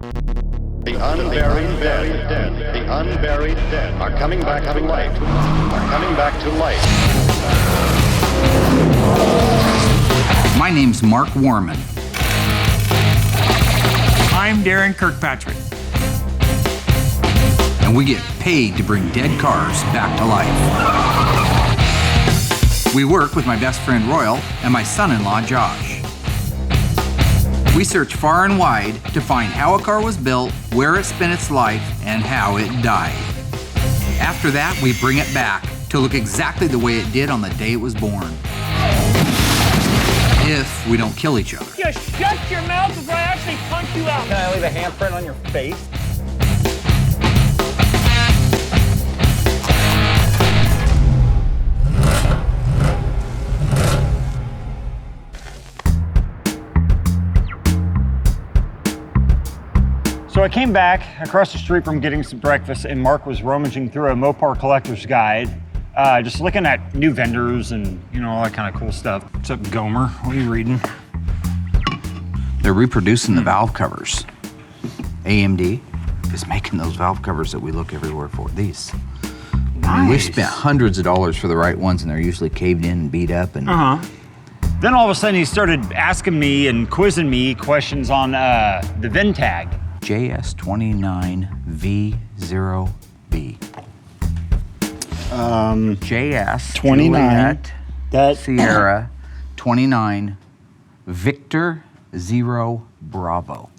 The unburied dead, the unburied dead are coming back to life, are coming back to life. My name's Mark Warman. I'm Darren Kirkpatrick. And we get paid to bring dead cars back to life. We work with my best friend Royal and my son-in-law Josh. We search far and wide to find how a car was built, where it spent its life, and how it died. After that, we bring it back to look exactly the way it did on the day it was born. If we don't kill each other. Just shut your mouth before I actually punch you out. Can I leave a handprint on your face? So I came back across the street from getting some breakfast, and Mark was rummaging through a Mopar collector's guide, just looking at new vendors and, you know, all that kind of cool stuff. What's up, Gomer? What are you reading? They're reproducing the valve covers. AMD is making those valve covers that we look everywhere for. These. Nice. I mean, we've spent hundreds of dollars for the right ones, and they're usually caved in and beat up. And Then all of a sudden he started asking me and quizzing me questions on the VIN tag. JS29V0B. JS 29. Juliet, Sierra 29 Victor 0 Bravo.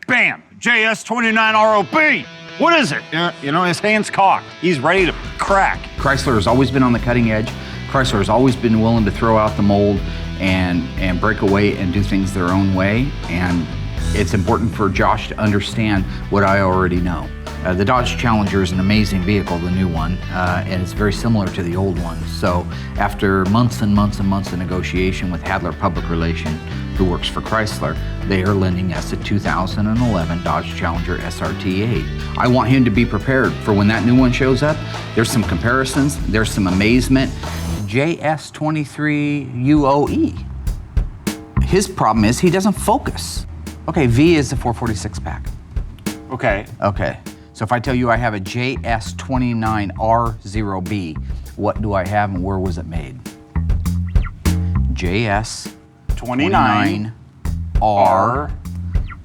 Bam! JS29ROB! What is it? You know, his hand's cocked. He's ready to crack. Chrysler has always been on the cutting edge. Chrysler has always been willing to throw out the mold and break away and do things their own way. And it's important for Josh to understand what I already know. The Dodge Challenger is an amazing vehicle, the new one, and it's very similar to the old one. So after months and months and months of negotiation with Hadler Public Relations, who works for Chrysler, they are lending us a 2011 Dodge Challenger SRT8. I want him to be prepared for when that new one shows up. There's some comparisons, there's some amazement. JS23UOE. His problem is he doesn't focus. Okay, V is the 446 pack. Okay. Okay, so if I tell you I have a JS29R0B, what do I have and where was it made? JS29R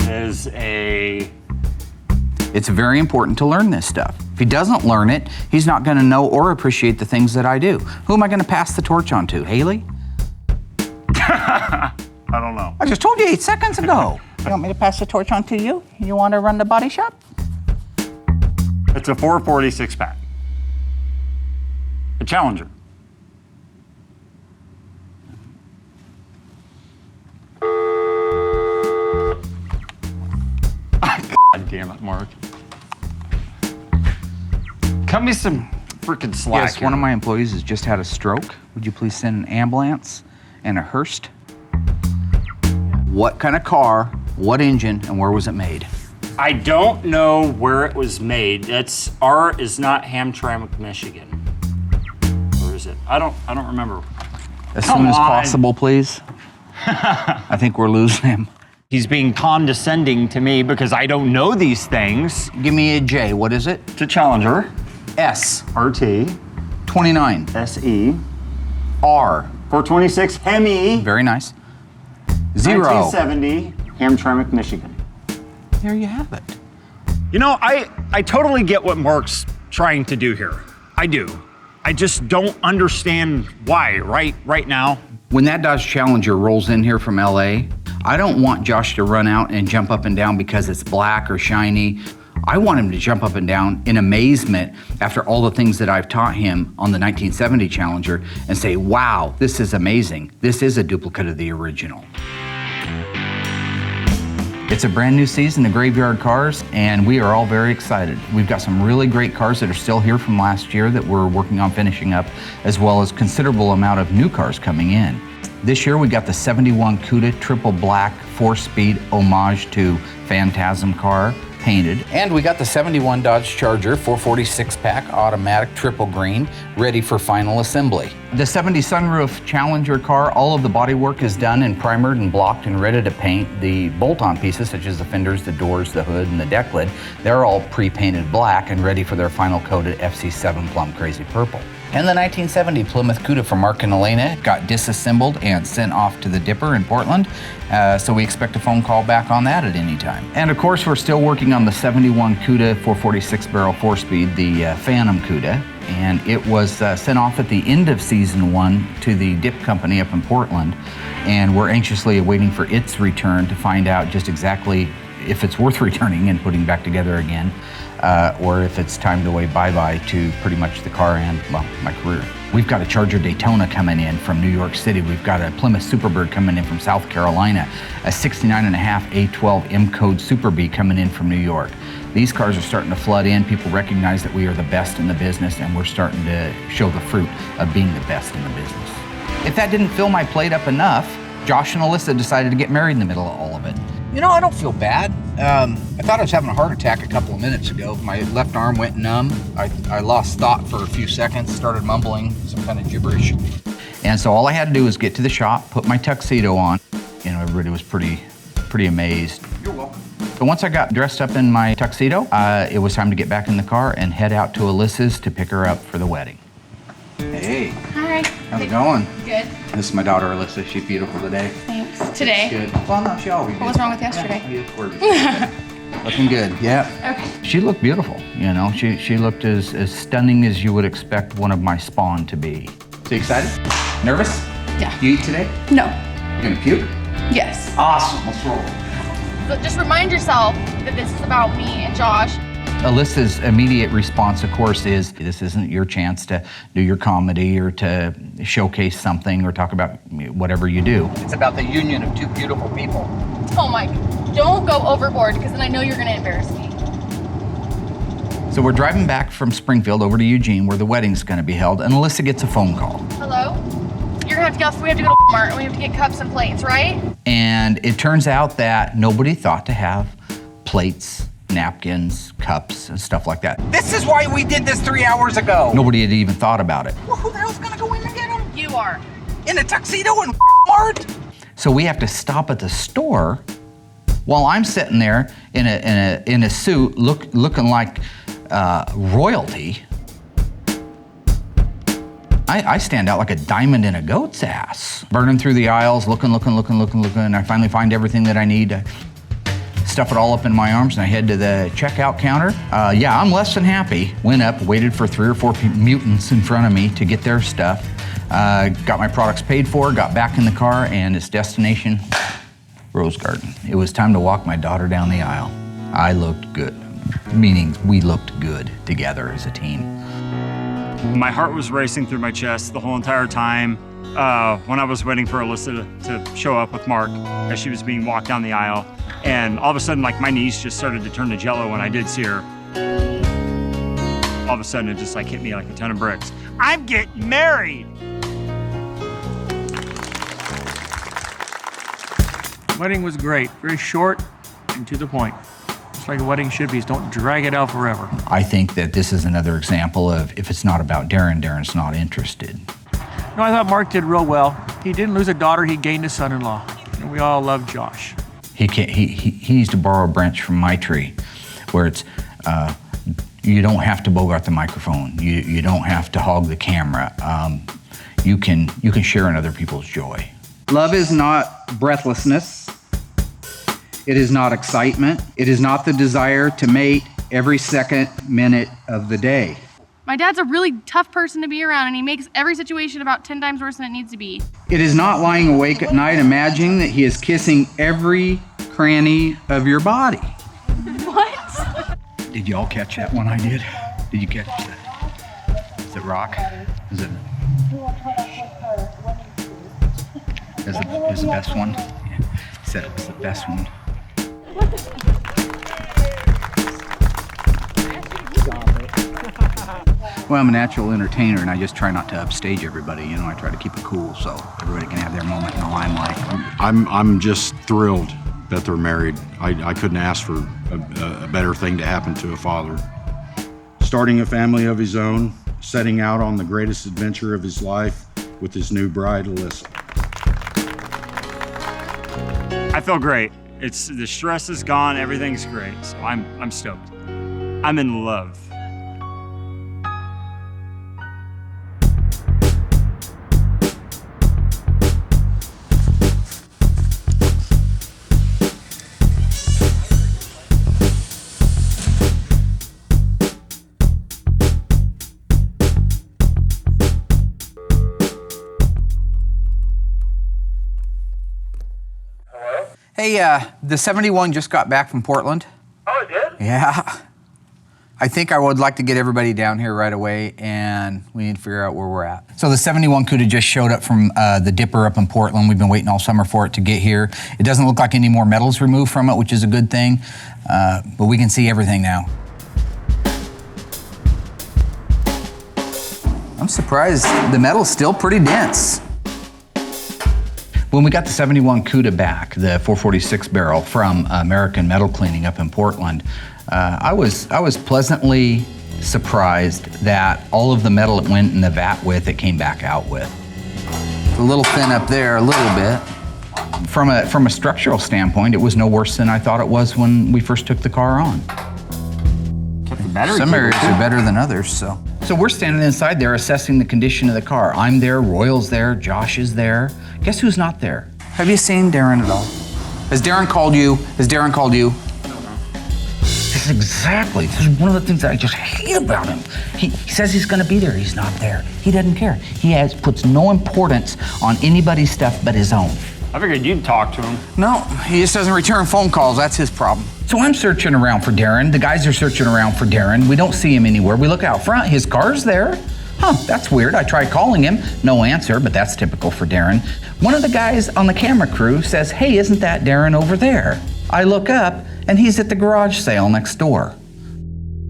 is a... It's very important to learn this stuff. If he doesn't learn it, he's not gonna know or appreciate the things that I do. Who am I gonna pass the torch on to, Haley? I don't know. I just told you 8 seconds ago. You want me to pass the torch on to you? You want to run the body shop? It's a 446 pack. A Challenger. God damn it, Mark. Cut me some freaking slack. Yes, one of my employees has just had a stroke. Would you please send an ambulance and a hearse? What kind of car, what engine, and where was it made? I don't know where it was made. R is not Hamtramck, Michigan. Where is it? I don't remember. As soon as possible, please. I think we're losing him. He's being condescending to me because I don't know these things. Give me a J. What is it? It's a Challenger. S. RT. 29. SE. R. 426 Hemi. Very nice. 0. 1970 Hamtramck, Michigan. There you have it. You know, I totally get what Mark's trying to do here. I do. I just don't understand why right now. When that Dodge Challenger rolls in here from LA, I don't want Josh to run out and jump up and down because it's black or shiny. I want him to jump up and down in amazement after all the things that I've taught him on the 1970 Challenger and say, wow, this is amazing. This is a duplicate of the original. It's a brand new season of Graveyard Cars, and we are all very excited. We've got some really great cars that are still here from last year that we're working on finishing up, as well as considerable amount of new cars coming in. This year we got the 71 Cuda triple black 4-speed homage to Phantasm car. painted. And we got the 71 Dodge Charger 446 pack automatic triple green ready for final assembly. The 70 sunroof Challenger car, all of the bodywork is done and primered and blocked and ready to paint. The bolt-on pieces such as the fenders, the doors, the hood, and the deck lid, they're all pre-painted black and ready for their final coat at FC7 Plum Crazy Purple. And the 1970 Plymouth Cuda from Mark and Elena got disassembled and sent off to the Dipper in Portland. So we expect a phone call back on that at any time. And of course, we're still working on the 71 Cuda 446 barrel 4-speed, the Phantom Cuda. And it was sent off at the end of season 1 to the Dip Company up in Portland. And we're anxiously awaiting for its return to find out just exactly if it's worth returning and putting back together again. Or if it's time to wave bye-bye to pretty much the car and, well, my career. We've got a Charger Daytona coming in from New York City. We've got a Plymouth Superbird coming in from South Carolina, a 69.5 A12 M-Code Super Bee coming in from New York. These cars are starting to flood in. People recognize that we are the best in the business, and we're starting to show the fruit of being the best in the business. If that didn't fill my plate up enough, Josh and Alyssa decided to get married in the middle of all of it. You know, I don't feel bad. I thought I was having a heart attack a couple of minutes ago. My left arm went numb. I lost thought for a few seconds, started mumbling some kind of gibberish. And so all I had to do was get to the shop, put my tuxedo on. You know, everybody was pretty amazed. You're welcome. So once I got dressed up in my tuxedo, it was time to get back in the car and head out to Alyssa's to pick her up for the wedding. Hey. Hi. How's it going? Good. This is my daughter, Alyssa. She's beautiful today. Thanks. Today? Good. Well, no, she always What was wrong with yesterday? Yeah, you look gorgeous. Looking good, yeah. Okay. She looked beautiful, you know. She looked as stunning as you would expect one of my spawn to be. So you excited? Nervous? Yeah. You eat today? No. You gonna puke? Yes. Awesome, let's roll. So just remind yourself that this is about me and Josh. Alyssa's immediate response, of course, is this isn't your chance to do your comedy or to showcase something or talk about whatever you do. It's about the union of two beautiful people. Oh, Mike, don't go overboard because then I know you're going to embarrass me. So we're driving back from Springfield over to Eugene where the wedding's going to be held, and Alyssa gets a phone call. Hello? You're going to have to go, we have to go to Walmart and we have to get cups and plates, right? And it turns out that nobody thought to have plates, napkins, cups, and stuff like that. This is why we did this 3 hours ago. Nobody had even thought about it. Well, who the hell's gonna go in and get them? You are. In a tuxedo and Walmart? So we have to stop at the store while I'm sitting there in a suit looking like royalty. I stand out like a diamond in a goat's ass. Burning through the aisles, looking. I finally find everything that I need to stuff it all up in my arms, and I head to the checkout counter. Yeah, I'm less than happy. Went up, waited for 3 or 4 mutants in front of me to get their stuff. Got my products paid for, got back in the car, and its destination, Rose Garden. It was time to walk my daughter down the aisle. I looked good, meaning we looked good together as a team. My heart was racing through my chest the whole entire time when I was waiting for Alyssa to show up with Mark as she was being walked down the aisle. And all of a sudden, like, my knees just started to turn to jello when I did see her. All of a sudden, it just like hit me like a ton of bricks. I'm getting married! Wedding was great. Very short and to the point. Just like a wedding should be. Don't drag it out forever. I think that this is another example of if it's not about Darren, Darren's not interested. No, I thought Mark did real well. He didn't lose a daughter, he gained a son-in-law. And we all love Josh. He needs to borrow a branch from my tree where it's, you don't have to bogart the microphone. You don't have to hog the camera. You can share in other people's joy. Love is not breathlessness. It is not excitement. It is not the desire to mate every second, minute of the day. My dad's a really tough person to be around, and he makes every situation about 10 times worse than it needs to be. It is not lying awake at night imagining that he is kissing every cranny of your body. What? Did y'all catch that one I did? Did you catch that? Is it rock? Is it? Is the best one? Yeah. He said it was the best one. Well, I'm a natural entertainer, and I just try not to upstage everybody. You know, I try to keep it cool so everybody can have their moment in the limelight. I'm just thrilled that they're married. I couldn't ask for a better thing to happen to a father. Starting a family of his own, setting out on the greatest adventure of his life with his new bride, Alyssa. I feel great. The stress is gone, everything's great. So I'm stoked. I'm in love. Hey, the 71 just got back from Portland. Oh, it did? Yeah. I think I would like to get everybody down here right away, and we need to figure out where we're at. So the 71 Cuda just showed up from the Dipper up in Portland. We've been waiting all summer for it to get here. It doesn't look like any more metal's removed from it, which is a good thing, but we can see everything now. I'm surprised the metal's still pretty dense. When we got the 71 Cuda back, the 446 barrel from American Metal Cleaning up in Portland, I was pleasantly surprised that all of the metal it went in the vat with, it came back out with. It's a little thin up there, a little bit. From a structural standpoint, it was no worse than I thought it was when we first took the car on. Some areas are better than others, so. So we're standing inside there assessing the condition of the car. I'm there, Royal's there, Josh is there. Guess who's not there? Have you seen Darren at all? Has Darren called you? Has Darren called you? This is one of the things that I just hate about him. He says he's gonna be there, he's not there. He doesn't care. He puts no importance on anybody's stuff but his own. I figured you'd talk to him. No, he just doesn't return phone calls, that's his problem. So I'm searching around for Darren, the guys are searching around for Darren. We don't see him anywhere. We look out front, his car's there. Huh, that's weird. I tried calling him, no answer, but that's typical for Darren. One of the guys on the camera crew says, hey, isn't that Darren over there? I look up, and he's at the garage sale next door.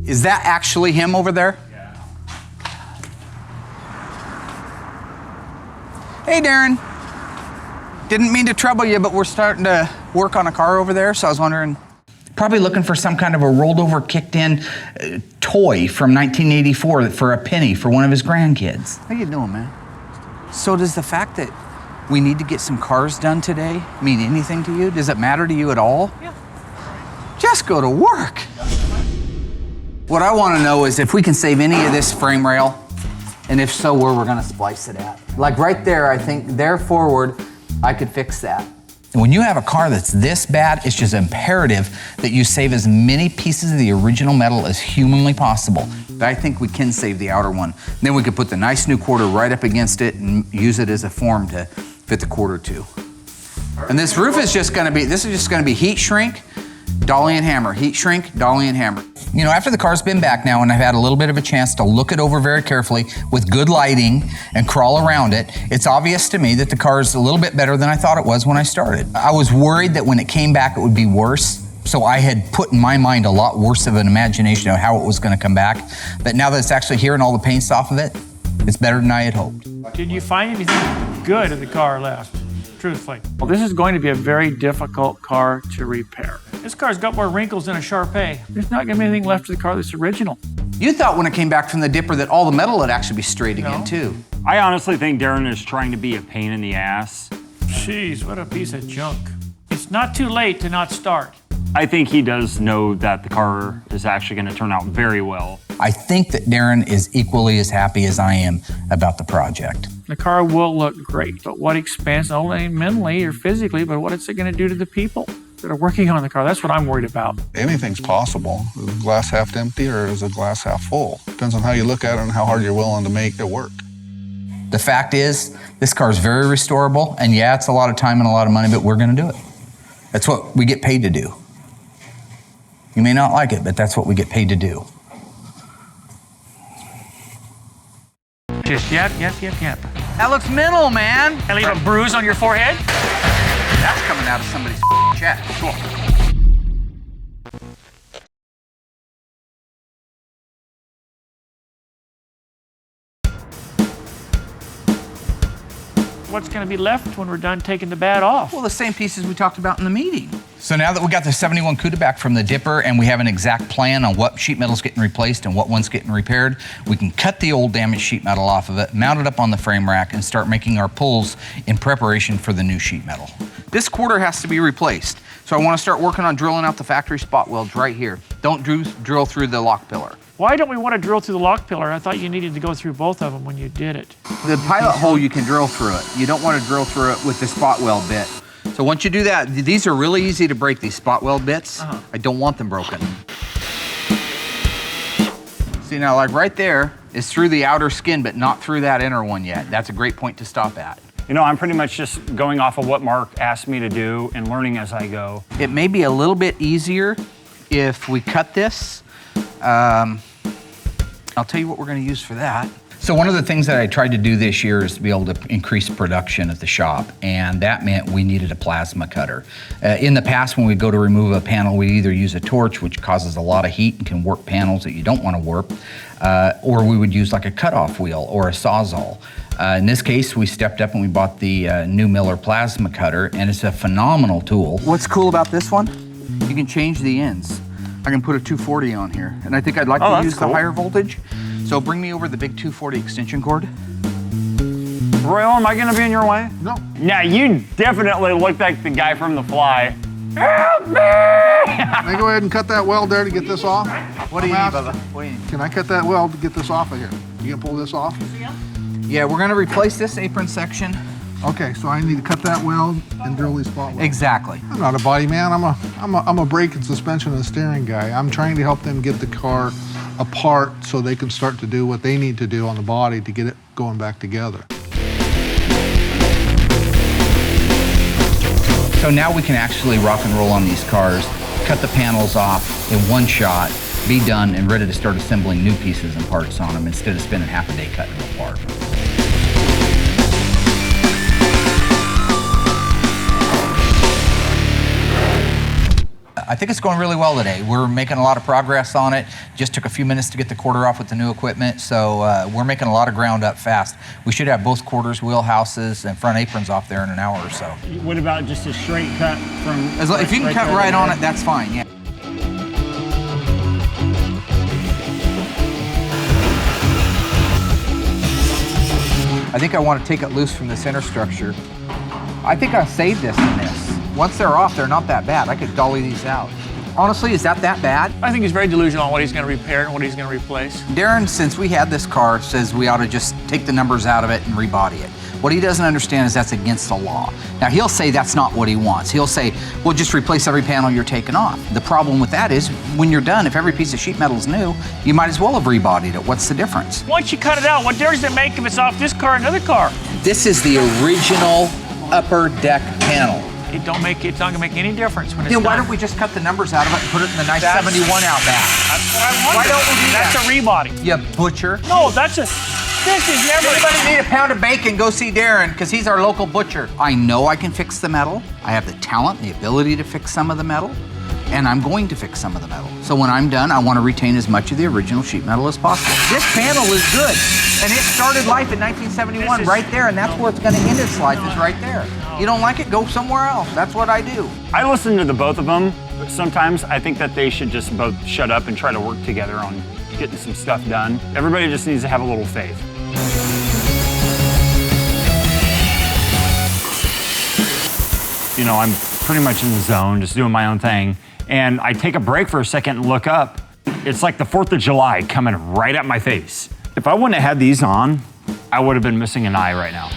Is that actually him over there? Yeah. Hey, Darren. Didn't mean to trouble you, but we're starting to work on a car over there, so I was wondering, probably looking for some kind of a rolled over, kicked in toy from 1984 for a penny for one of his grandkids. How you doing, man? So does the fact that we need to get some cars done today mean anything to you? Does it matter to you at all? Yeah. Just go to work. What I want to know is if we can save any of this frame rail, and if so, where we're gonna splice it at. Like right there, I think there forward, I could fix that. And when you have a car that's this bad, it's just imperative that you save as many pieces of the original metal as humanly possible. But I think we can save the outer one. Then we could put the nice new quarter right up against it and use it as a form to fit the quarter too. And this roof is just gonna be heat shrink, dolly and hammer, heat shrink, dolly and hammer. You know, after the car's been back now and I've had a little bit of a chance to look it over very carefully with good lighting and crawl around it, it's obvious to me that the car is a little bit better than I thought it was when I started. I was worried that when it came back, it would be worse. So I had put in my mind a lot worse of an imagination of how it was gonna come back. But now that it's actually here and all the paint's off of it, it's better than I had hoped. Did you find anything good in the car left? Truthfully. Well, this is going to be a very difficult car to repair. This car's got more wrinkles than a Shar-Pei. There's not gonna be anything left of the car that's original. You thought when it came back from the Dipper that all the metal would actually be straight again too. I honestly think Darren is trying to be a pain in the ass. Jeez, what a piece of junk. It's not too late to not start. I think he does know that the car is actually gonna turn out very well. I think that Darren is equally as happy as I am about the project. The car will look great, but what expands, not only mentally or physically, but what is it gonna do to the people that are working on the car? That's what I'm worried about. Anything's possible. Is the glass half empty or is the glass half full? Depends on how you look at it and how hard you're willing to make it work. The fact is, this car is very restorable, and yeah, it's a lot of time and a lot of money, but we're gonna do it. That's what we get paid to do. You may not like it, but that's what we get paid to do. Just yep. That looks mental, man. And leave a bruise on your forehead? That's coming out of somebody's chest. Cool. what's going to be left when we're done taking the bad off? Well, the same pieces we talked about in the meeting. So now that we got the 71 Cuda back from the dipper and we have an exact plan on what sheet metal's getting replaced and what one's getting repaired, we can cut the old damaged sheet metal off of it, mount it up on the frame rack, and start making our pulls in preparation for the new sheet metal. This quarter has to be replaced. So I want to start working on drilling out the factory spot welds right here. Don't drill through the lock pillar. Why don't we want to drill through the lock pillar? I thought you needed to go through both of them when you did it. The pilot hole, you can drill through it. You don't want to drill through it with the spot weld bit. So once you do that, these are really easy to break, these spot weld bits. I don't want them broken. See now, like right there is through the outer skin, but not through that inner one yet. That's a great point to stop at. You know, I'm pretty much just going off of what Mark asked me to do and learning as I go. It may be a little bit easier if we cut this. I'll tell you what we're going to use for that. So one of the things that I tried to do this year is to be able to increase production at the shop, and that meant we needed a plasma cutter. In the past, when we go to remove a panel, we either use a torch, which causes a lot of heat and can warp panels that you don't want to warp, or we would use like a cutoff wheel or a Sawzall. In this case, we stepped up and we bought the new Miller plasma cutter, and it's a phenomenal tool. What's cool about this one? You can change the ends. I can put a 240 on here, and I think I'd like to use the higher voltage. So bring me over the big 240 extension cord. Royal, am I gonna be in your way? No. Yeah, you definitely look like the guy from The Fly. Help me! Can I go ahead and cut that weld there to get this off? What do you need, Bubba? What do you need? Can I cut that weld to get this off of here? You gonna pull this off? Yeah, we're gonna replace this apron section. Okay, so I need to cut that weld and drill these spot welds. Exactly. I'm not a body man. I'm a brake and suspension and steering guy. I'm trying to help them get the car apart so they can start to do what they need to do on the body to get it going back together. So now we can actually rock and roll on these cars, cut the panels off in one shot, be done and ready to start assembling new pieces and parts on them instead of spending half a day cutting them apart. I think it's going really well today. We're making a lot of progress on it. Just took a few minutes to get the quarter off with the new equipment, so we're making a lot of ground up fast. We should have both quarters, wheelhouses, and front aprons off there in an hour or so. What about just a straight cut from... If you can cut right on it, that's fine, yeah. I think I want to take it loose from the center structure. I think I'll save this in this. Once they're off, they're not that bad. I could dolly these out. Honestly, is that bad? I think he's very delusional on what he's going to repair and what he's going to replace. Darren, since we had this car, says we ought to just take the numbers out of it and rebody it. What he doesn't understand is that's against the law. Now, he'll say that's not what he wants. He'll say, well, just replace every panel you're taking off. The problem with that is when you're done, if every piece of sheet metal is new, you might as well have rebodied it. What's the difference? Once you cut it out, what difference does it make if it's off this car or another car? This is the original upper deck panel. It's not gonna make any difference when it's Then why done. don't we just cut the numbers out of it and put it in the nice 71 out back? That's what I wondered. Why don't we do That's that? a rebody. You butcher. No, this is never... Anybody need a pound of bacon, go see Darren, because he's our local butcher. I know I can fix the metal. I have the talent, the ability to fix some of the metal, and I'm going to fix some of the metal. So when I'm done, I want to retain as much of the original sheet metal as possible. This panel is good, and it started life in 1971 right there, and that's where it's going to end its life, is right there. You don't like it, go somewhere else. That's what I do. I listen to the both of them, but sometimes I think that they should just both shut up and try to work together on getting some stuff done. Everybody just needs to have a little faith. You know, I'm pretty much in the zone, just doing my own thing. And I take a break for a second and look up. It's like the 4th of July coming right at my face. If I wouldn't have had these on, I would have been missing an eye right now.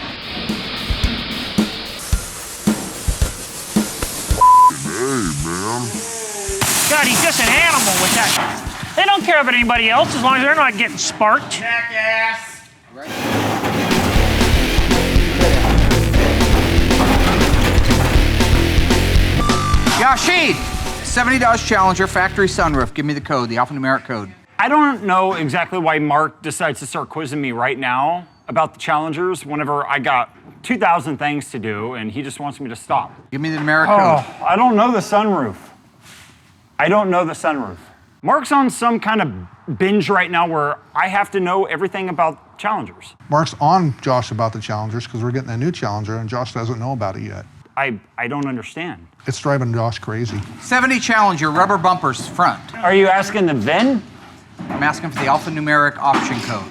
God, he's just an animal with that. They don't care about anybody else as long as they're not getting sparked. Jackass! Right. Yashid, 70 Dodge Challenger, factory sunroof. Give me the code, the alphanumeric code. I don't know exactly why Mark decides to start quizzing me right now about the Challengers whenever I got 2,000 things to do and he just wants me to stop. Give me the numeric code. I don't know the sunroof. I don't know the sunroof. Mark's on some kind of binge right now where I have to know everything about Challengers. Mark's on Josh about the Challengers because we're getting a new Challenger and Josh doesn't know about it yet. I don't understand. It's driving Josh crazy. 70 Challenger, rubber bumpers front. Are you asking the VIN? I'm asking for the alphanumeric option code.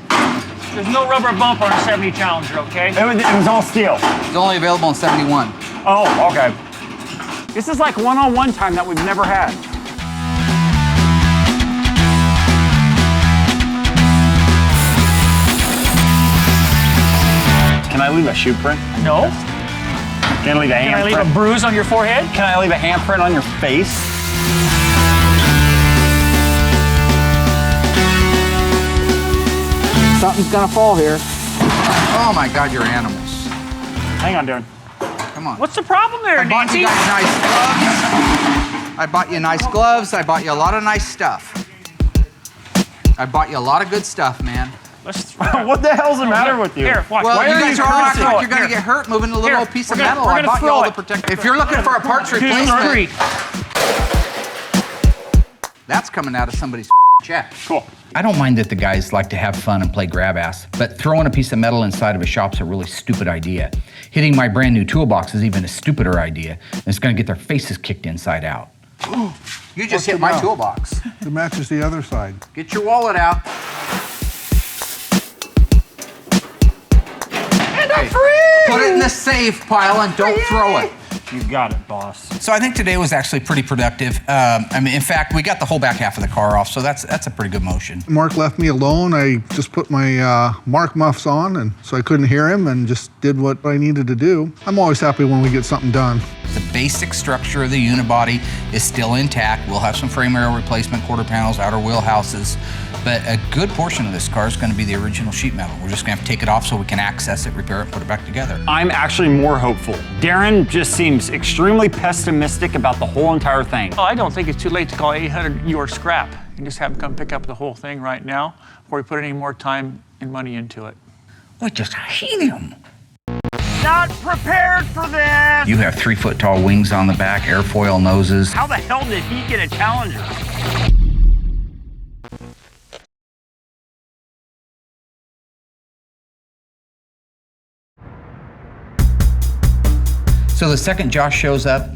There's no rubber bump on a 70 Challenger, okay? It was all steel. It's only available in 71. Oh, okay. This is like one-on-one time that we've never had. Can I leave a shoe print? No. Can I leave a Can I handprint? leave a bruise on your forehead? Can I leave a handprint on your face? Something's gonna fall here. Oh my God, you're animals. Hang on, Darren. Come on. What's the problem there, I bought Nancy? you guys nice gloves. I bought you nice gloves. I bought you a lot of nice stuff. I bought you a lot of good stuff, man. Let's What the hell's the matter with you? Here, watch. Well, Why you are guys are all acting throw like it? you're gonna Here. get hurt moving a little Here, old piece of we're gonna- metal. we're I gonna bought you throw all the it. protect. If you're looking for a parts 2, replacement, 3. that's coming out of somebody's check. Cool. I don't mind that the guys like to have fun and play grab ass, but throwing a piece of metal inside of a shop's a really stupid idea. Hitting my brand new toolbox is even a stupider idea, and it's gonna get their faces kicked inside out. You just hit my about? toolbox. It matches the other side. Get your wallet out. Hey, put it in the safe pile and don't throw it. You got it, boss. So I think today was actually pretty productive. In fact, we got the whole back half of the car off, so that's a pretty good motion. Mark left me alone. I just put my Mark muffs on, and so I couldn't hear him and just did what I needed to do. I'm always happy when we get something done. The basic structure of the unibody is still intact. We'll have some frame rail replacement, quarter panels, outer wheel houses, but a good portion of this car is going to be the original sheet metal. We're just going to have to take it off so we can access it, repair it, put it back together. I'm actually more hopeful. Darren just seems extremely pessimistic about the whole entire thing. Oh, I don't think it's too late to call 800 your scrap. You can just have them come pick up the whole thing right now before we put any more time and money into it. I just hate him. Not prepared for this! You have 3-foot tall wings on the back, airfoil noses. How the hell did he get a Challenger? So the second Josh shows up,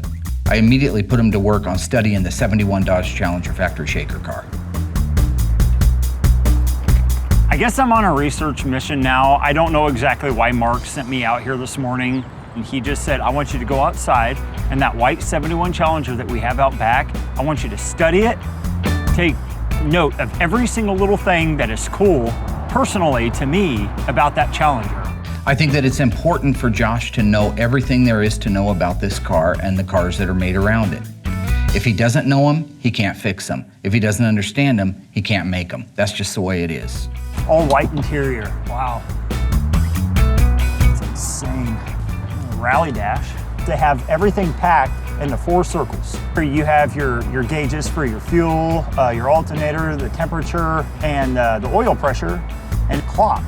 I immediately put him to work on studying the 71 Dodge Challenger factory shaker car. I guess I'm on a research mission now. I don't know exactly why Mark sent me out here this morning. And he just said, I want you to go outside and that white 71 Challenger that we have out back, I want you to study it, take note of every single little thing that is cool, personally to me, about that Challenger. I think that it's important for Josh to know everything there is to know about this car and the cars that are made around it. If he doesn't know them, he can't fix them. If he doesn't understand them, he can't make them. That's just the way it is. All white interior, wow. It's insane. Rally dash, to have everything packed into 4 circles. Here you have your gauges for your fuel, your alternator, the temperature, and the oil pressure, and clock.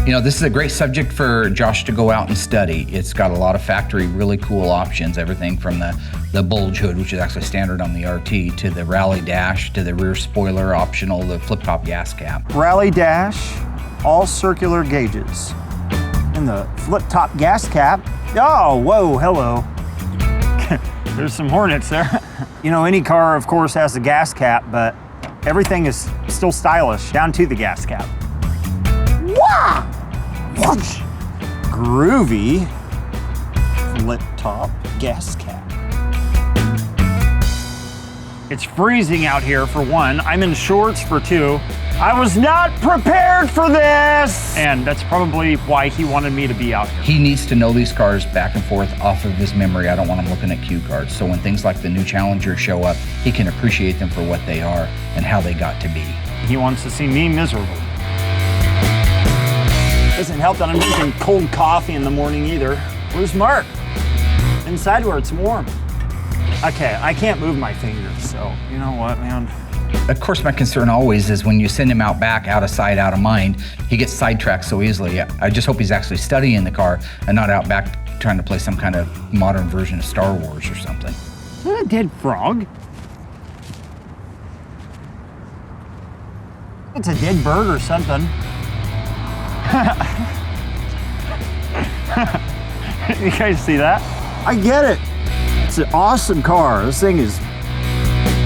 You know, this is a great subject for Josh to go out and study. It's got a lot of factory really cool options, everything from the bulge hood, which is actually standard on the RT, to the rally dash, to the rear spoiler optional, the flip-top gas cap. Rally dash, all circular gauges. And the flip-top gas cap, oh, whoa, hello. There's some Hornets there. You know, any car, of course, has a gas cap, but everything is still stylish, down to the gas cap. Wow! Groovy flip-top gas cap. It's freezing out here for one. I'm in shorts for 2. I was not prepared for this! And that's probably why he wanted me to be out here. He needs to know these cars back and forth off of his memory. I don't want him looking at cue cards. So when things like the new Challenger show up, he can appreciate them for what they are and how they got to be. He wants to see me miserable. Doesn't help that I'm drinking cold coffee in the morning either. Where's Mark? Inside where it's warm. Okay, I can't move my fingers, so you know what, man? Of course, my concern always is when you send him out back, out of sight, out of mind, he gets sidetracked so easily. I just hope he's actually studying the car and not out back trying to play some kind of modern version of Star Wars or something. Is that a dead frog? It's a dead bird or something. You guys see that? I get it. It's an awesome car. This thing is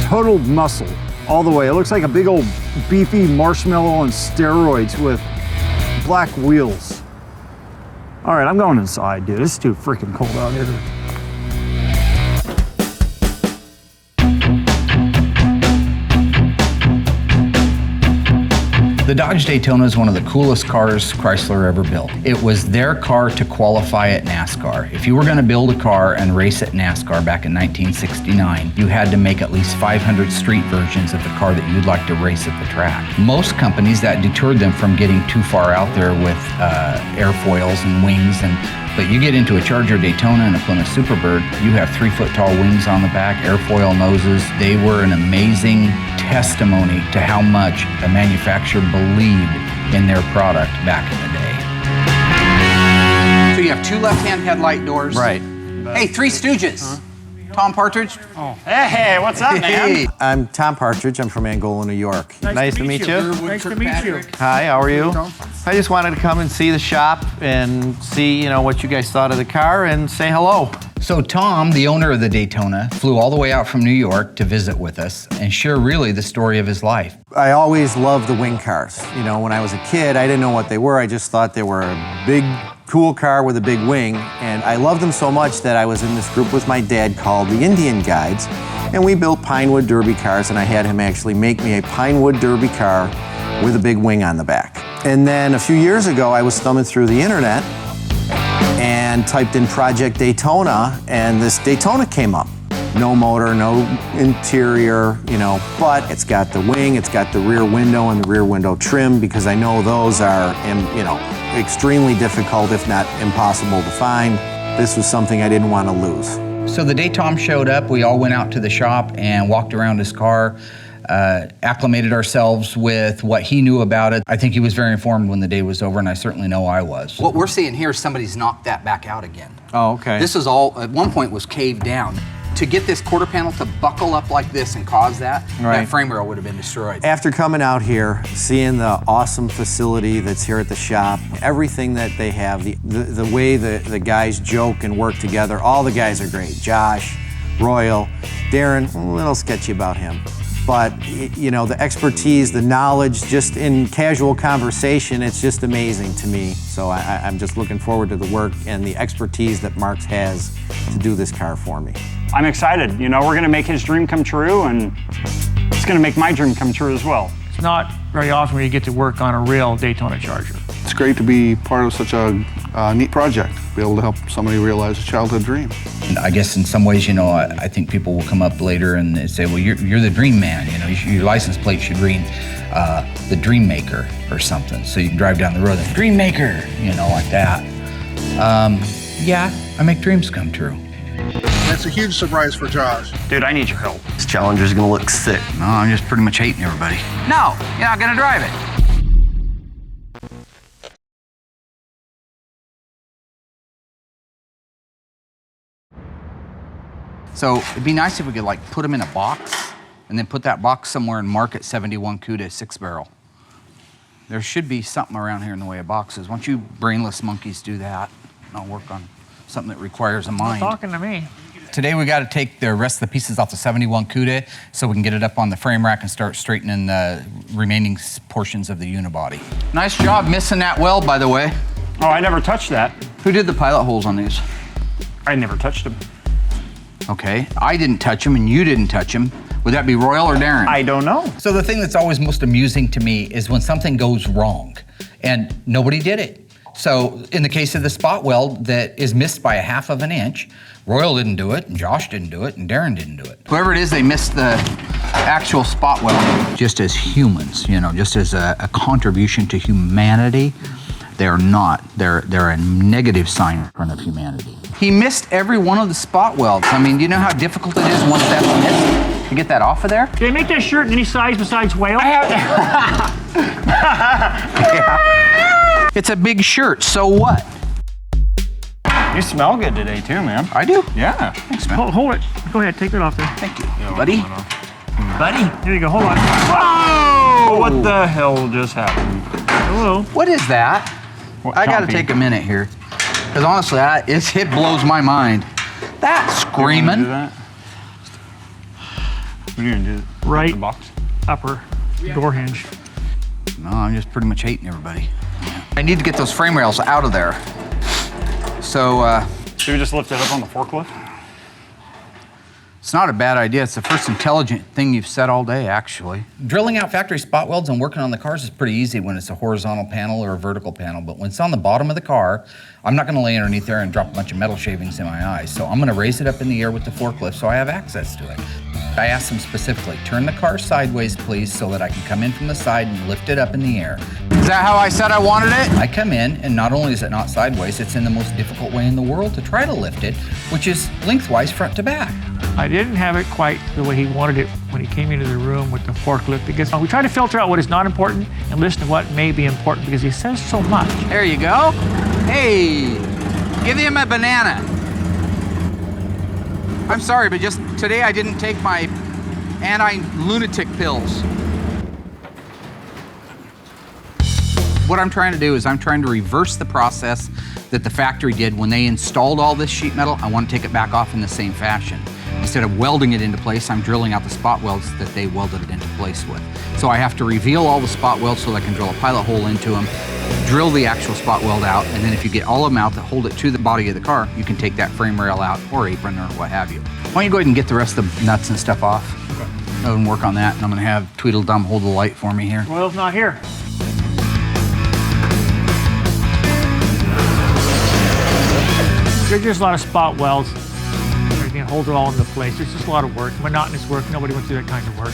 total muscle all the way. It looks like a big old beefy marshmallow on steroids with black wheels. All right, I'm going inside, dude. It's too freaking cold out here. The Dodge Daytona is one of the coolest cars Chrysler ever built. It was their car to qualify at NASCAR. If you were going to build a car and race at NASCAR back in 1969, you had to make at least 500 street versions of the car that you'd like to race at the track. Most companies, that deterred them from getting too far out there with airfoils and wings, but you get into a Charger Daytona and a Plymouth Superbird, you have 3-foot-tall wings on the back, airfoil noses. They were an amazing testimony to how much a manufacturer believed in their product back in the day. So you have 2 left-hand headlight doors. Right. Hey, Three Stooges. Tom Partridge. Oh. Hey, what's up, man? Hey. I'm Tom Partridge. I'm from Angola, New York. Nice to meet you. Nice to meet you. Hi, how are you? I just wanted to come and see the shop and see, what you guys thought of the car and say hello. So Tom, the owner of the Daytona, flew all the way out from New York to visit with us and share really the story of his life. I always loved the wing cars. When I was a kid, I didn't know what they were. I just thought they were a big, cool car with a big wing. And I loved them so much that I was in this group with my dad called the Indian Guides. And we built Pinewood Derby cars, and I had him actually make me a Pinewood Derby car with a big wing on the back. And then a few years ago, I was thumbing through the internet and typed in Project Daytona, and this Daytona came up. No motor, no interior, but it's got the wing, it's got the rear window and the rear window trim, because I know those are, extremely difficult, if not impossible to find. This was something I didn't want to lose. So the day Tom showed up, we all went out to the shop and walked around his car, acclimated ourselves with what he knew about it. I think he was very informed when the day was over, and I certainly know I was. What we're seeing here is somebody's knocked that back out again. Oh, okay. This is all, at one point, was caved down. To get this quarter panel to buckle up like this and cause that, that frame rail would have been destroyed. After coming out here, seeing the awesome facility that's here at the shop, everything that they have, the way the guys joke and work together, all the guys are great. Josh, Royal, Darren, a little sketchy about him. But, the expertise, the knowledge, just in casual conversation, it's just amazing to me. So I'm just looking forward to the work and the expertise that Marks has to do this car for me. I'm excited. We're going to make his dream come true, and it's going to make my dream come true as well. It's not very often where you get to work on a real Daytona Charger. It's great to be part of such a neat project, be able to help somebody realize a childhood dream. And I guess in some ways, I think people will come up later and they say, well, you're the dream man. Your license plate should read the Dream Maker or something. So you can drive down the road and Dream Maker, like that. Yeah, I make dreams come true. It's a huge surprise for Josh. Dude, I need your help. This Challenger's going to look sick. No, I'm just pretty much hating everybody. No, you're not gonna drive it. So it'd be nice if we could put them in a box and then put that box somewhere and mark it 71 Cuda 6-barrel. There should be something around here in the way of boxes. Why don't you brainless monkeys do that? I'll work on something that requires a mind. Not talking to me. Today we got to take the rest of the pieces off the 71 Cuda so we can get it up on the frame rack and start straightening the remaining portions of the unibody. Nice job missing that weld, by the way. Oh, I never touched that. Who did the pilot holes on these? I never touched them. Okay, I didn't touch them and you didn't touch them. Would that be Royal or Darren? I don't know. So the thing that's always most amusing to me is when something goes wrong and nobody did it. So in the case of the spot weld that is missed by 1/2 of an inch, Royal didn't do it, and Josh didn't do it, and Darren didn't do it. Whoever it is, they missed the actual spot weld. Just as humans, just as a contribution to humanity, they're not. They're a negative sign in front of humanity. He missed every one of the spot welds. I mean, do you know how difficult it is once that's missed to get that off of there? Can I make that shirt in any size besides whale? It's a big shirt, so what? You smell good today too, man. I do? Yeah. Thanks, man. Hold it. Go ahead, take it off there. Thank you. Buddy? Buddy? Here you go, hold on. Whoa! Whoa, what the hell just happened? Hello. What is that? I got to take a minute here. Because honestly, it blows my mind. That's screaming. Do that? What are you gonna do? Right. The box? Upper door hinge. No, I'm just pretty much hating everybody. I need to get those frame rails out of there. So, Should we just lift it up on the forklift? it's not a bad idea. It's the first intelligent thing you've said all day, actually. Drilling out factory spot welds and working on the cars is pretty easy when it's a horizontal panel or a vertical panel, but when it's on the bottom of the car, I'm not gonna lay underneath there and drop a bunch of metal shavings in my eyes. So I'm gonna raise it up in the air with the forklift so I have access to it. I asked them specifically, turn the car sideways, please, so that I can come in from the side and lift it up in the air. Is that how I said I wanted it? I come in, and not only is it not sideways, it's in the most difficult way in the world to try to lift it, which is lengthwise front to back. I didn't have it quite the way he wanted it when he came into the room with the forklift because we try to filter out what is not important and listen to what may be important because he says so much. There you go. Hey, give him a banana. I'm sorry, but just today I didn't take my anti-lunatic pills. What I'm trying to do is I'm trying to reverse the process that the factory did when they installed all this sheet metal. I want to take it back off in the same fashion. Instead of welding it into place, I'm drilling out the spot welds that they welded it into place with. So I have to reveal all the spot welds so that I can drill a pilot hole into them, drill the actual spot weld out, and then if you get all of them out that hold it to the body of the car, you can take that frame rail out or apron or what have you. Why don't you go ahead and get the rest of the nuts and stuff off? Okay. And work on that, and I'm gonna have Tweedledum hold the light for me here. Royal's not here. There's just a lot of spot welds. Everything holds it all into place. It's just a lot of work, monotonous work. Nobody wants to do that kind of work.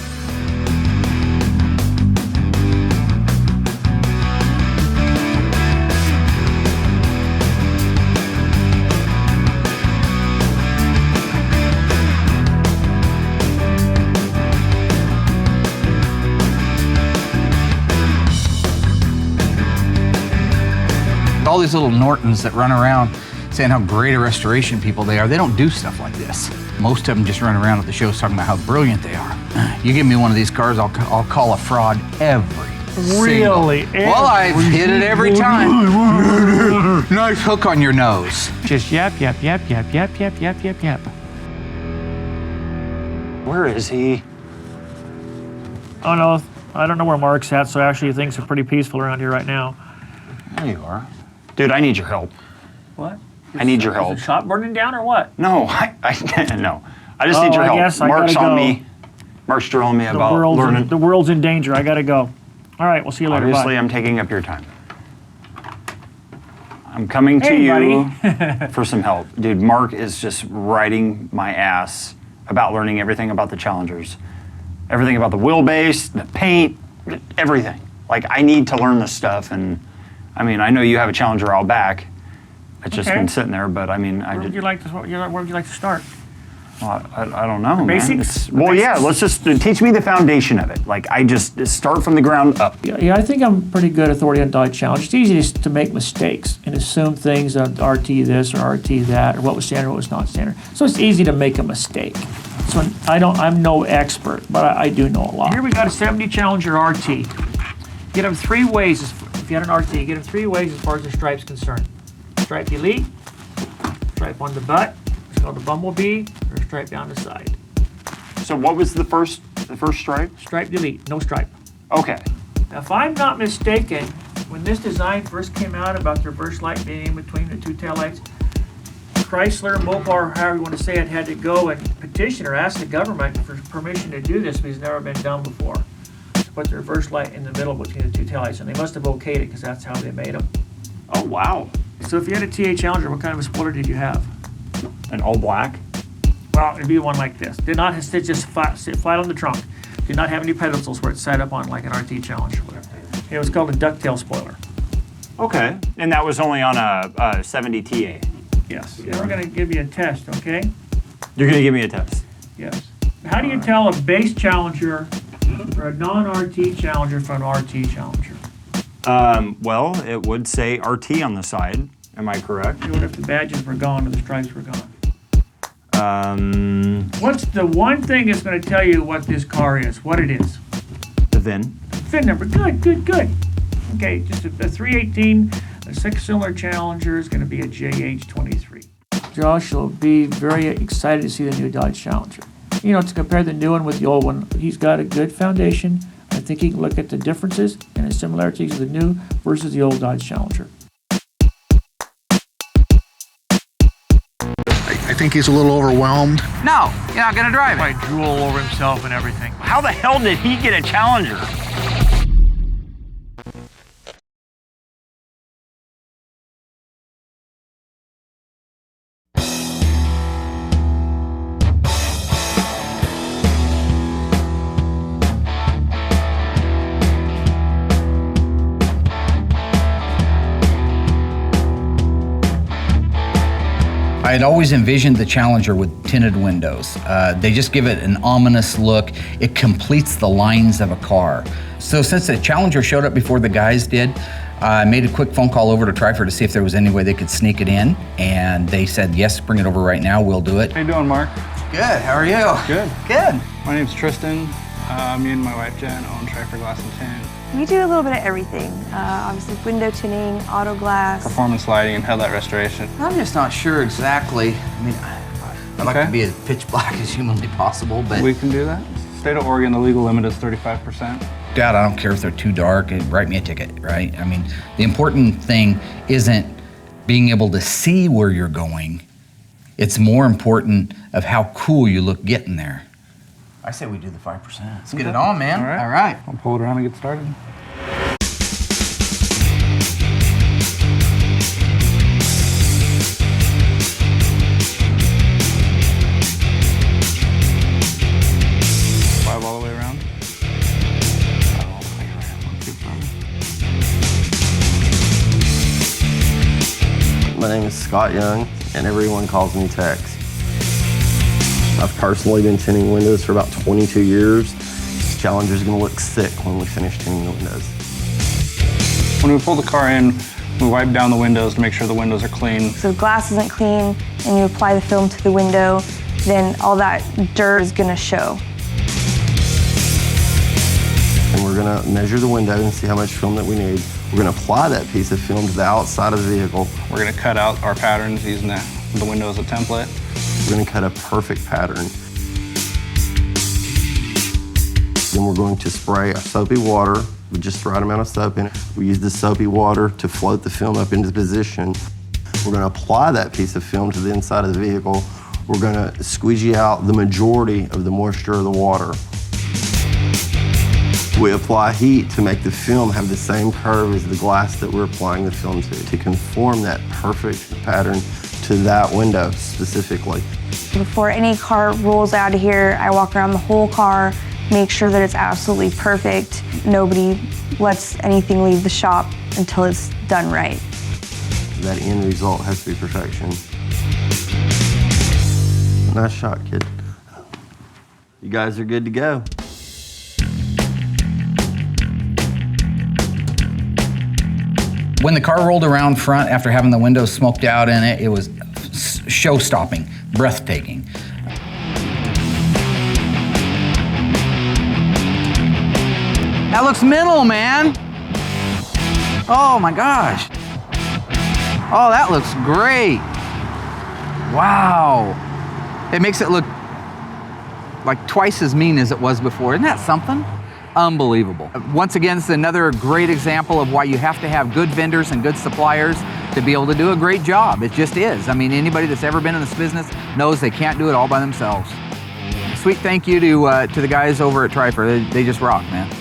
All these little Nortons that run around saying how great a restoration people they are, they don't do stuff like this. Most of them just run around at the shows talking about how brilliant they are. You give me one of these cars, I'll call a fraud Really? Well, I've hit it every time. Nice hook on your nose. Just yap, yap, yap, yap, yap, yap, yap, yap, yap. Where is he? Oh no, I don't know where Mark's at, so actually things are pretty peaceful around here right now. There you are. Dude, I need your help. What? I need your help. Is the shop burning down or what? No, no. I just need your help. Guess I Mark's gotta on go. me. Mark's drilling me about learning. The world's in danger. I gotta go. All right, we'll see you later. Obviously, Bye. I'm taking up your time. I'm coming to you for some help. Dude, Mark is just riding my ass about learning everything about the Challengers. Everything about the wheelbase, the paint, everything. Like, I need to learn this stuff, and I mean, I know you have a Challenger out back. It's just been sitting there, but I mean, Where would you like to start? Well, I don't know, Basics? Well, yeah, let's just teach me the foundation of it. Like, I just start from the ground up. Yeah, I think I'm pretty good authority on Dodge Challenger. It's easy to make mistakes and assume things of RT this or RT that, or what was standard, what was not standard. So it's easy to make a mistake. So I'm no expert, but I do know a lot. Here we got a 70 Challenger RT. Get them three ways. If you had an RT, get them three ways as far as the stripe's concerned. Stripe Elite, stripe on the butt, it's called the Bumblebee, or stripe down the side. So what was the first stripe? Stripe Elite, no stripe. Okay. Now, if I'm not mistaken, when this design first came out about the reverse light being in between the two taillights, Chrysler, Mopar, however you want to say it, had to go and petition or ask the government for permission to do this because it's never been done before. To put the reverse light in the middle between the two taillights, and they must have okayed it because that's how they made them. Oh, wow. So if you had a TA Challenger, what kind of a spoiler did you have? An all black? Well, it'd be one like this. Did not sit just sit flat on the trunk. Did not have any pedestals where it's set up on like an RT Challenger or whatever. It was called a ducktail spoiler. Okay. And that was only on a 70 TA? Yes. Yeah, we're going to give you a test, okay? You're going to give me a test? Yes. How do you tell a base Challenger or a non-RT Challenger from an RT Challenger? Well, it would say RT on the side. Am I correct? What if the badges were gone or the stripes were gone? Um, What's the one thing that's going to tell you what this car is, what it is? The VIN. VIN number. Good, good, good. Okay, just a 318, a 6-cylinder Challenger is going to be a JH23. Josh will be very excited to see the new Dodge Challenger. You know, to compare the new one with the old one, he's got a good foundation. I think he can look at the differences and the similarities of the new versus the old Dodge Challenger. I think he's a little overwhelmed. No, you're not gonna drive it. Might drool over himself and everything. How the hell did he get a Challenger? I had always envisioned the Challenger with tinted windows. They just give it an ominous look. It completes the lines of a car. So since the Challenger showed up before the guys did, I made a quick phone call over to Trifer to see if there was any way they could sneak it in. And they said, yes, bring it over right now, we'll do it. How you doing, Mark? Good, how are you? Good. Good. My name's Tristan. Me and my wife Jen own Trifer Glass and Tint. We do a little bit of everything. Obviously window tinting, auto glass. Performance lighting and headlight restoration. I'm just not sure exactly. I mean, I'd like to be as pitch black as humanly possible, but... We can do that. State of Oregon, the legal limit is 35%. Dad, I don't care if they're too dark, write me a ticket, right? I mean, the important thing isn't being able to see where you're going. It's more important of how cool you look getting there. I say we do the 5%. Let's get it on, man. All right. All right. I'll pull it around and get started. Five all the way around. My name is Scott Young, and everyone calls me Tex. I've personally been tinting windows for about 22 years. This Challenger's gonna look sick when we finish tinting the windows. When we pull the car in, we wipe down the windows to make sure the windows are clean. So the glass isn't clean and you apply the film to the window, then all that dirt is gonna show. And we're gonna measure the window and see how much film that we need. We're gonna apply that piece of film to the outside of the vehicle. We're gonna cut out our patterns using the window as a template. We're gonna cut a perfect pattern. Then we're going to spray a soapy water with just the right amount of soap in it. We use the soapy water to float the film up into position. We're gonna apply that piece of film to the inside of the vehicle. We're gonna squeegee out the majority of the moisture of the water. We apply heat to make the film have the same curve as the glass that we're applying the film to conform that perfect pattern to that window specifically. Before any car rolls out of here, I walk around the whole car, make sure that it's absolutely perfect. Nobody lets anything leave the shop until it's done right. That end result has to be perfection. Nice shot, kid. You guys are good to go. When the car rolled around front after having the windows smoked out in it, it was show-stopping, breathtaking. That looks mental, man. Oh my gosh. Oh, that looks great. Wow. It makes it look like twice as mean as it was before. Isn't that something? Unbelievable. Once again, it's another great example of why you have to have good vendors and good suppliers to be able to do a great job. It just is. I mean, anybody that's ever been in this business knows they can't do it all by themselves. Sweet thank you to the guys over at Trifer. They just rock, man.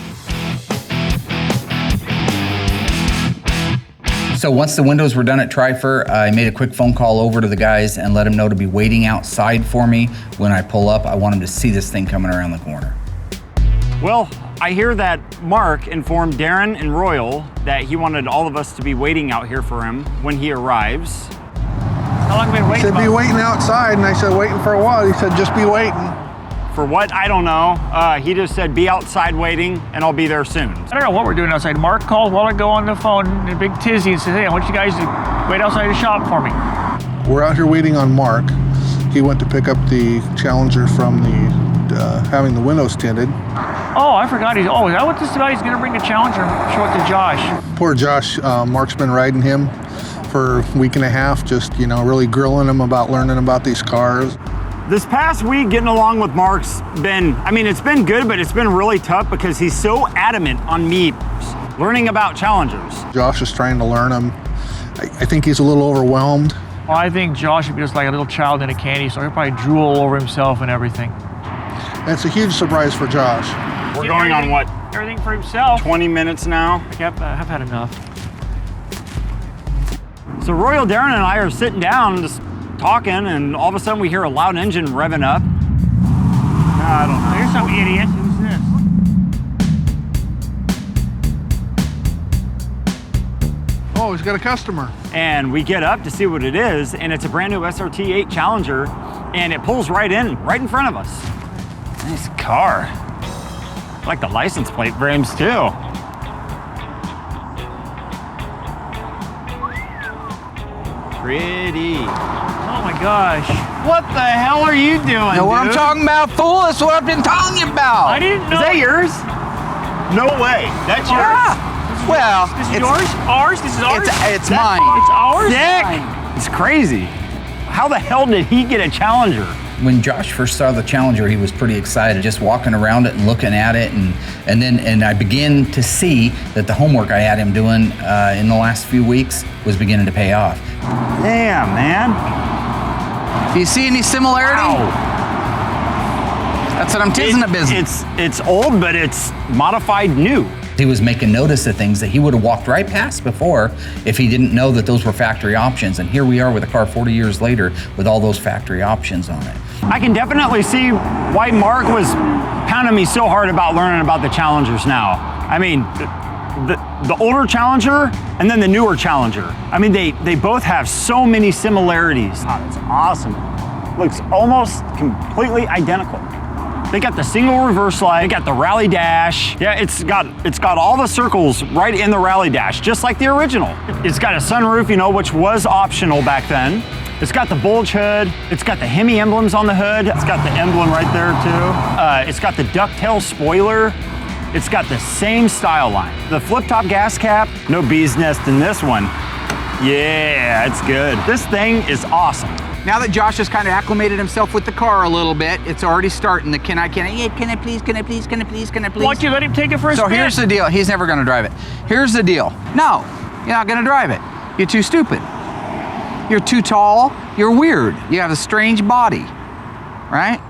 So once the windows were done at Trifer, I made a quick phone call over to the guys and let them know to be waiting outside for me when I pull up. I want them to see this thing coming around the corner. Well, I hear that Mark informed Darren and Royal that he wanted all of us to be waiting out here for him when he arrives. How long have you been He waiting? said, be waiting outside, and I said, waiting for a while. He said, just be waiting. For what? I don't know. He just said, be outside waiting, and I'll be there soon. I don't know what we're doing outside. Mark called a while ago on the phone in a big tizzy and said, hey, I want you guys to wait outside the shop for me. We're out here waiting on Mark. He went to pick up the Challenger from the having the windows tinted. Oh, I forgot. Is that what this is about? He's going to bring the Challenger and show it to Josh. Poor Josh, Mark's been riding him for a week and a half, just, really grilling him about learning about these cars. This past week, getting along with Mark's been, it's been good, but it's been really tough because he's so adamant on me learning about Challengers. Josh is trying to learn them. I think he's a little overwhelmed. Well, I think Josh would be just like a little child in a candy store. He'll probably drool over himself and everything. That's a huge surprise for Josh. We're going on what? Everything for himself. 20 minutes now. I've had enough. So Royal Darren and I are sitting down just talking, and all of a sudden we hear a loud engine revving up. I don't know. You're so idiot. Who's this? Oh, he's got a customer. And we get up to see what it is, and it's a brand new SRT8 Challenger, and it pulls right in front of us. Nice car. I like the license plate frames too. Pretty. Oh my gosh. What the hell are you doing, Know what I'm talking about, fool? That's what I've been telling you about. I didn't know. Is that yours? No way. That's yours. Yeah. Well, This is yours? Ours? This is ours? It's mine. It's ours? Sick. It's crazy. How the hell did he get a Challenger? When Josh first saw the Challenger, he was pretty excited, just walking around it and looking at it, and then I began to see that the homework I had him doing in the last few weeks was beginning to pay off. Damn, man. Do you see any similarity? Wow. That's what I'm teasing about. It's old, but it's modified new. He was making notice of things that he would have walked right past before if he didn't know that those were factory options. And here we are with a car 40 years later with all those factory options on it. I can definitely see why Mark was pounding me so hard about learning about the Challengers now. The older Challenger and then the newer Challenger. They both have so many similarities. Oh, that's awesome. Looks almost completely identical. They got the single reverse light, they got the rally dash. Yeah, it's got all the circles right in the rally dash, just like the original. It's got a sunroof, which was optional back then. It's got the bulge hood. It's got the Hemi emblems on the hood. It's got the emblem right there too. It's got the ducktail spoiler. It's got the same style line. The flip-top gas cap, no bee's nest in this one. Yeah, it's good. This thing is awesome. Now that Josh has kind of acclimated himself with the car a little bit, it's already starting the can I please? Why don't you let him take it for a spin? So here's the deal. He's never going to drive it. Here's the deal. No, you're not going to drive it. You're too stupid. You're too tall. You're weird. You have a strange body, right?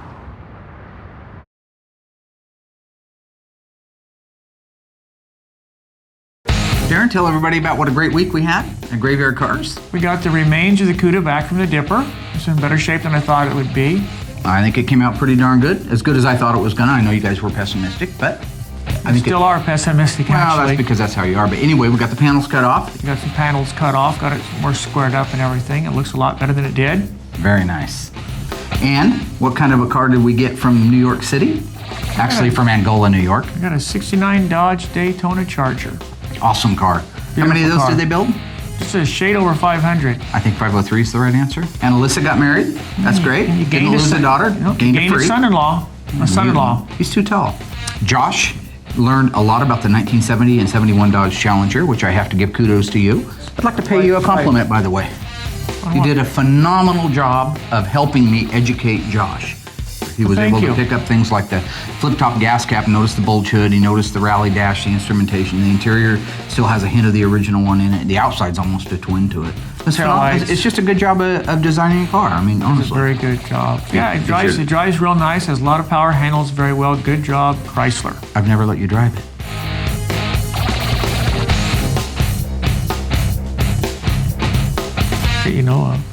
Darren, tell everybody about what a great week we had at Graveyard Cars. We got the remains of the Cuda back from the dipper. It's in better shape than I thought it would be. I think it came out pretty darn good. As good as I thought it was gonna. I know you guys were pessimistic, but I think still are pessimistic, well, actually. that's because that's how you are. But anyway, we got the panels cut off. We got some panels cut off, got it more squared up and everything. It looks a lot better than it did. Very nice. And what kind of a car did we get from New York City? Actually, from Angola, New York. We got a '69 Dodge Daytona Charger. Awesome car. How many of those did they build? Just a shade over 500. I think 503 is the right answer. And Alyssa got married. That's great. And you Didn't lose a daughter. Gained a a son-in-law. A son-in-law. He's too tall. Josh learned a lot about the 1970 and 71 Dodge Challenger, which I have to give kudos to you. I'd like to pay you a compliment, by the way. You did a phenomenal job of helping me educate Josh. He was able to pick up things like the flip-top gas cap, notice the bulge hood, he noticed the rally dash, the instrumentation. The interior still has a hint of the original one in it. The outside's almost a twin to it. It's just a good job of designing a car. Honestly. It's a very good job. Yeah, it drives real nice, has a lot of power, handles very well. Good job, Chrysler. I've never let you drive it. That you know of.